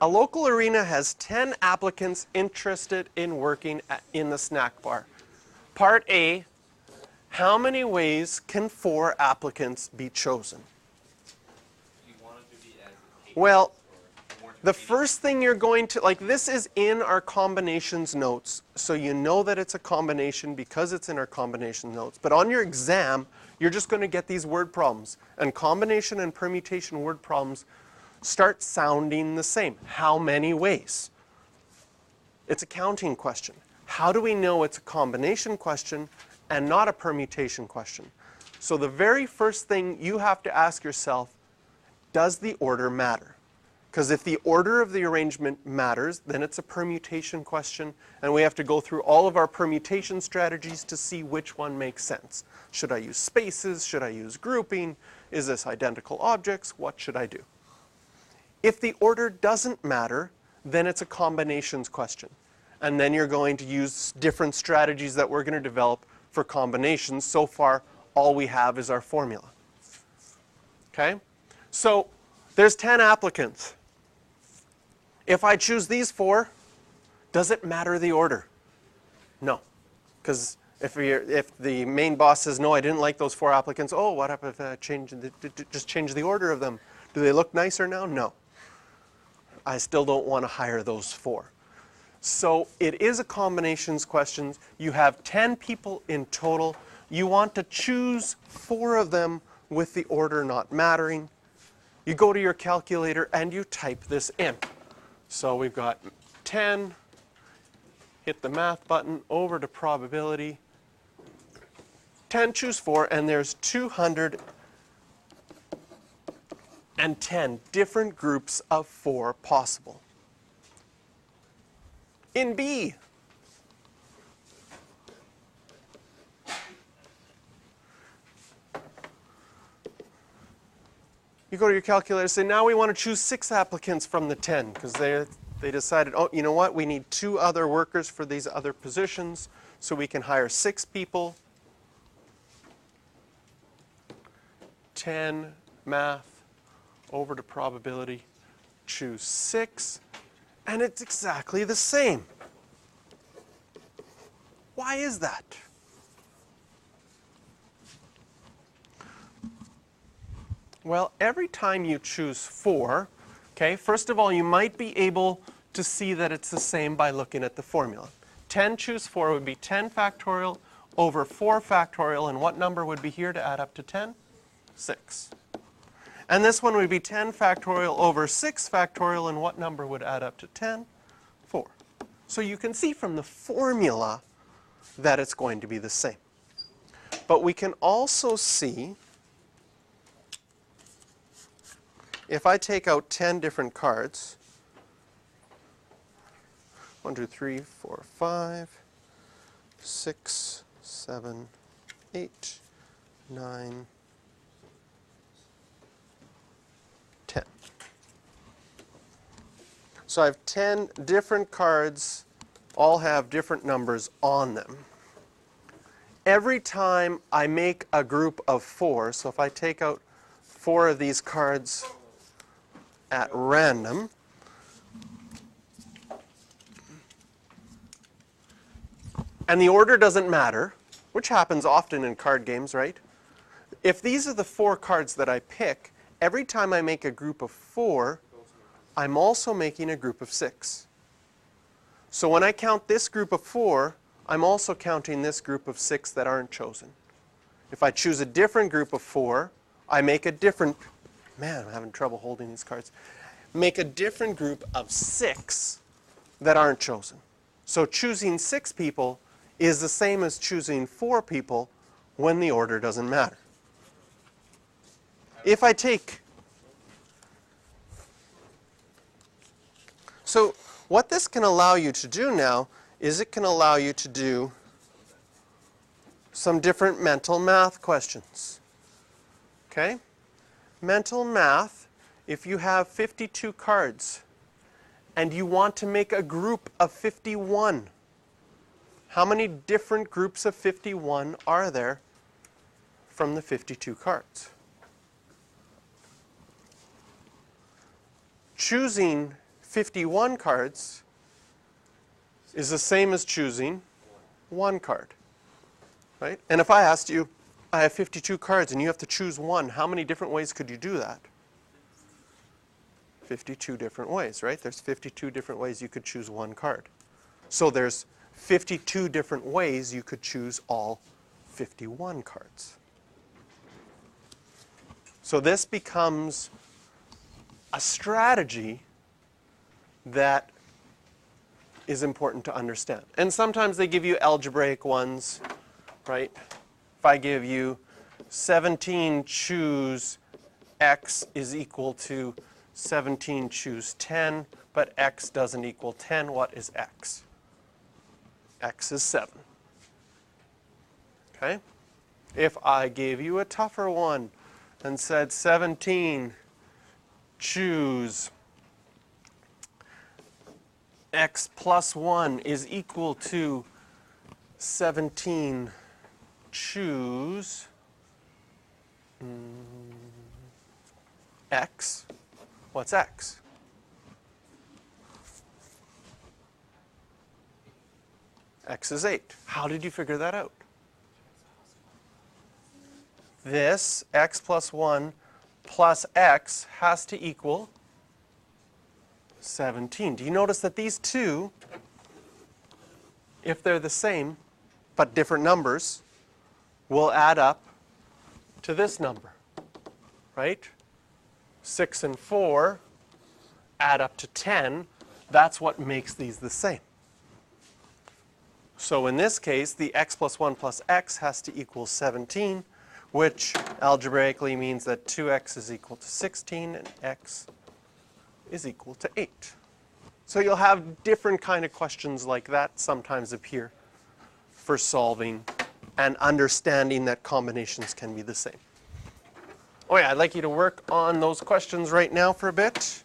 A local arena has 10 applicants interested in working in the snack bar. Part A, how many ways can 4 applicants be chosen? Do you want it to be as a Well, or more the first thing you're going to, like this is in our combinations notes, so you know that it's a combination because it's in our combination notes. But on your exam, you're just going to get these word problems. And combination and permutation word problems start sounding the same. How many ways? It's a counting question. How do we know it's a combination question and not a permutation question? So the very first thing you have to ask yourself, does the order matter? Because if the order of the arrangement matters, then it's a permutation question, and we have to go through all of our permutation strategies to see which one makes sense. Should I use spaces? Should I use grouping? Is this identical objects? What should I do? If the order doesn't matter, then it's a combinations question. And then you're going to use different strategies that we're going to develop for combinations. So far, all we have is our formula. Okay? So there's 10 applicants. If I choose these 4, does it matter the order? No. Because if the main boss says, no, I didn't like those 4 applicants, oh, what if I just change the order of them? Do they look nicer now? No. I still don't want to hire those 4. So it is a combinations question. You have 10 people in total. You want to choose 4 of them with the order not mattering. You go to your calculator and you type this in. So we've got 10, hit the math button, over to probability. 10, choose 4, and there's 210 different groups of 4 possible. In B, you go to your calculator and say, now we want to choose 6 applicants from the 10 because they decided, oh, you know what, we need 2 other workers for these other positions, so we can hire 6 people. 10, math, over to probability, choose 6, and it's exactly the same. Why is that? Well, every time you choose 4, okay, first of all, you might be able to see that it's the same by looking at the formula. 10 choose 4 would be 10 factorial over 4 factorial, and what number would be here to add up to 10? 6. And this one would be 10 factorial over 6 factorial, and what number would add up to 10? 4. So you can see from the formula that it's going to be the same. But we can also see, if I take out 10 different cards, 1, 2, 3, 4, 5, 6, 7, 8, 9, 10. So I have 10 different cards, all have different numbers on them. Every time I make a group of 4, so if I take out 4 of these cards at random, and the order doesn't matter, which happens often in card games, right? If these are the 4 cards that I pick, every time I make a group of 4, I'm also making a group of 6. So when I count this group of 4, I'm also counting this group of 6 that aren't chosen. If I choose a different group of 4, I make a different, man, I'm having trouble holding these cards, make a different group of 6 that aren't chosen. So choosing 6 people is the same as choosing 4 people when the order doesn't matter. If I take, so what this can allow you to do now is it can allow you to do some different mental math questions. Okay? Mental math, if you have 52 cards and you want to make a group of 51, how many different groups of 51 are there from the 52 cards? Choosing 51 cards is the same as choosing one card, right? And if I asked you, I have 52 cards and you have to choose one, how many different ways could you do that? 52 different ways, right? There's 52 different ways you could choose one card. So there's 52 different ways you could choose all 51 cards. So this becomes a strategy that is important to understand. And sometimes they give you algebraic ones, right? If I give you 17 choose x is equal to 17 choose 10, but x doesn't equal 10, what is x? X is 7. Okay? If I gave you a tougher one and said 17 choose x plus 1 is equal to 17 choose x, what's x? X is 8. How did you figure that out? This x plus 1 plus x has to equal 17. Do you notice that these two, if they're the same but different numbers, will add up to this number, right? 6 and 4 add up to 10. That's what makes these the same. So in this case, the x plus 1 plus x has to equal 17, which algebraically means that 2x is equal to 16 and x is equal to 8. So you'll have different kind of questions like that sometimes appear for solving and understanding that combinations can be the same. Oh yeah, I'd like you to work on those questions right now for a bit.